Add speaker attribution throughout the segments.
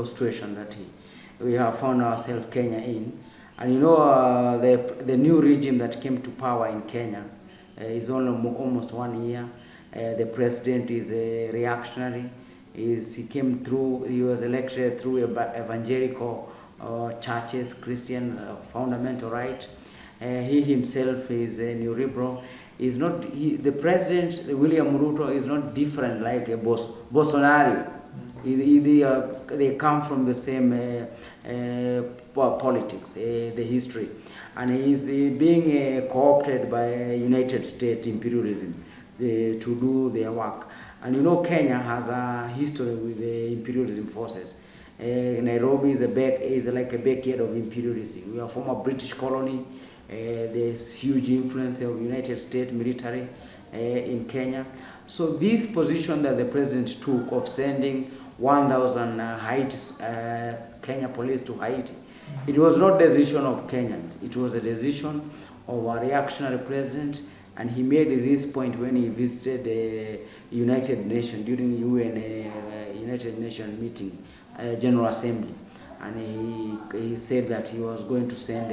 Speaker 1: situation that we have found ourselves Kenya in. And you know, the new regime that came to power in Kenya is almost 1 year. The president is a reactionary. He was elected through evangelical churches, Christian fundamental right. He himself is a new liberal. The president, William Ruto, is not different like a Bolsonaro. They come from the same politics, the history. And he's being co-opted by United States imperialism to do their work. And you know, Kenya has a history with the imperialism forces. Nairobi is like a backyard of imperialism. We are former British colony. There's huge influence of United States military in Kenya. So this position that the president took of sending 1,000 Kenya police to Haiti, it was not a decision of Kenyans. It was a decision of a reactionary president, and he made this point when he visited the United Nations during the UN United Nations meeting, General Assembly, and he said that he was going to send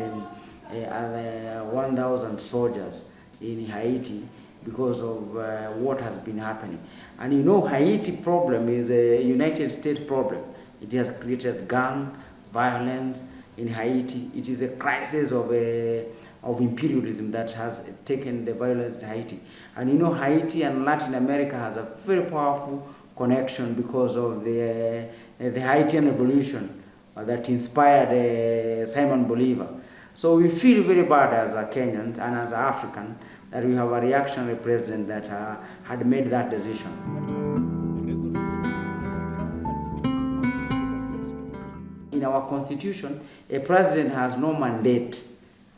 Speaker 1: 1,000 soldiers in Haiti because of what has been happening. And you know, Haiti problem is a United States problem. It has created gang violence in Haiti. It is a crisis of imperialism that has taken the violence in Haiti. And you know, Haiti and Latin America has a very powerful connection because of the Haitian revolution that inspired Simon Bolivar. So we feel very bad as a Kenyan and as an African that we have a reactionary president that had made that decision. In our constitution, a president has no mandate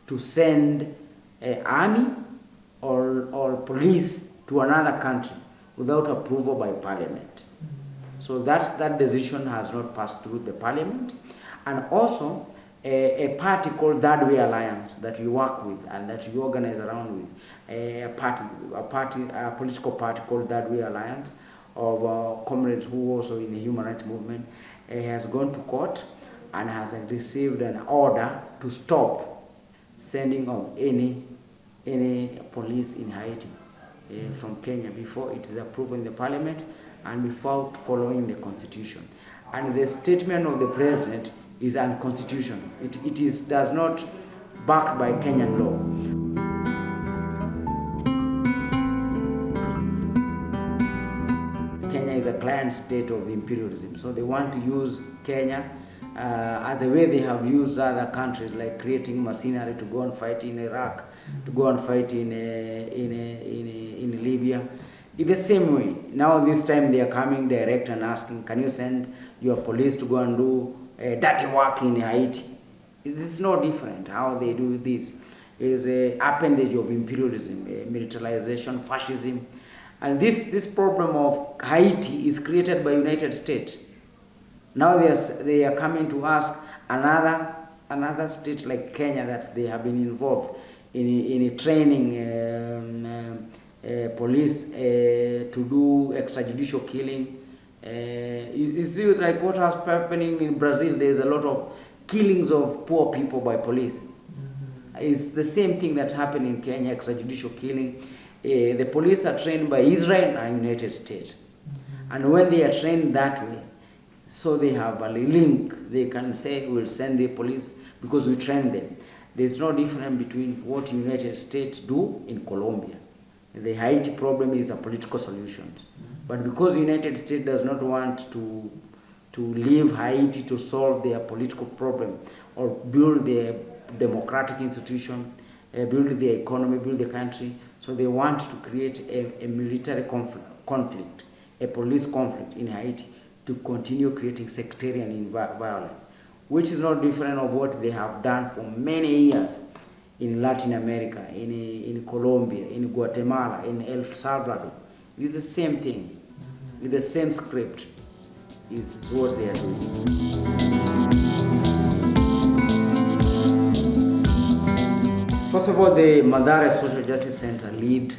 Speaker 1: to send an army or police to another country without approval by parliament. So that decision has not passed through the parliament. And also, a party called Third Way Alliance that we work with and that we organize around with, a political party called Third Way Alliance of comrades who also in the human rights movement, has gone to court and has received an order to stop sending of any police in Haiti from Kenya before it is approved in the parliament and without following the constitution. And the statement of the president is unconstitutional. It does not backed by Kenyan law. Kenya is a client state of imperialism, so they want to use Kenya the way they have used other countries, like creating machinery to go and fight in Iraq, to go and fight in Libya. In the same way, now this time they are coming direct and asking, can you send your police to go and do dirty work in Haiti? This is no different. How they do this is an appendage of imperialism, militarization, fascism. And this problem of Haiti is created by United States. Now they are coming to ask another state like Kenya that they have been involved in training police to do extrajudicial killing. You see, like what has happening in Brazil, there's a lot of killings of poor people by police. It's the same thing that's happening in Kenya, extrajudicial killing. The police are trained by Israel and United States. And when they are trained that way, so they have a link, they can say, we'll send the police because we train them. There's no difference between what United States do in Colombia. The Haiti problem is a political solution. But because the United States does not want to leave Haiti to solve their political problem or build their democratic institution, build their economy, build the country, so they want to create a military conflict, a police conflict in Haiti to continue creating sectarian violence, which is not different of what they have done for many years in Latin America, in Colombia, in Guatemala, in El Salvador. It's the same thing, with the same script is what they are doing. First of all, the Mathare Social Justice Center lead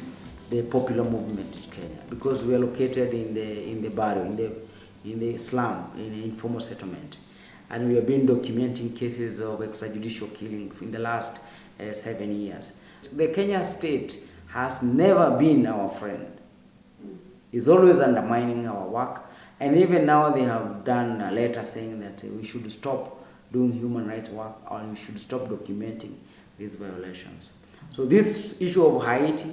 Speaker 1: the popular movement in Kenya because we are located in the barrio, in the slum, in the informal settlement. and we have been documenting cases of extrajudicial killing in the last 7 years. The Kenya state has never been our friend. It's always undermining our work, and even now they have done a letter saying that we should stop doing human rights work, or we should stop documenting these violations. So this issue of Haiti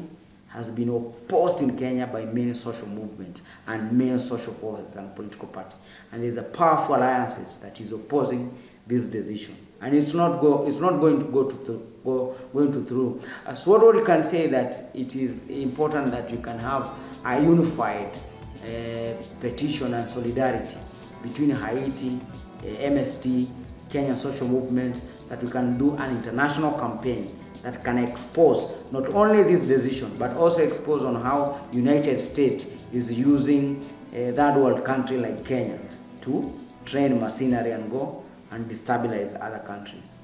Speaker 1: has been opposed in Kenya by many social movements and many social forces and political parties. And there's a powerful alliances that is opposing this decision. And it's not going to go through. So what we can say that it is important that we can have a unified petition and solidarity between Haiti, MST, Kenyan social movement, that we can do an international campaign that can expose not only this decision, but also expose on how United States is using a third world country like Kenya to train mercenary and go and destabilize other countries.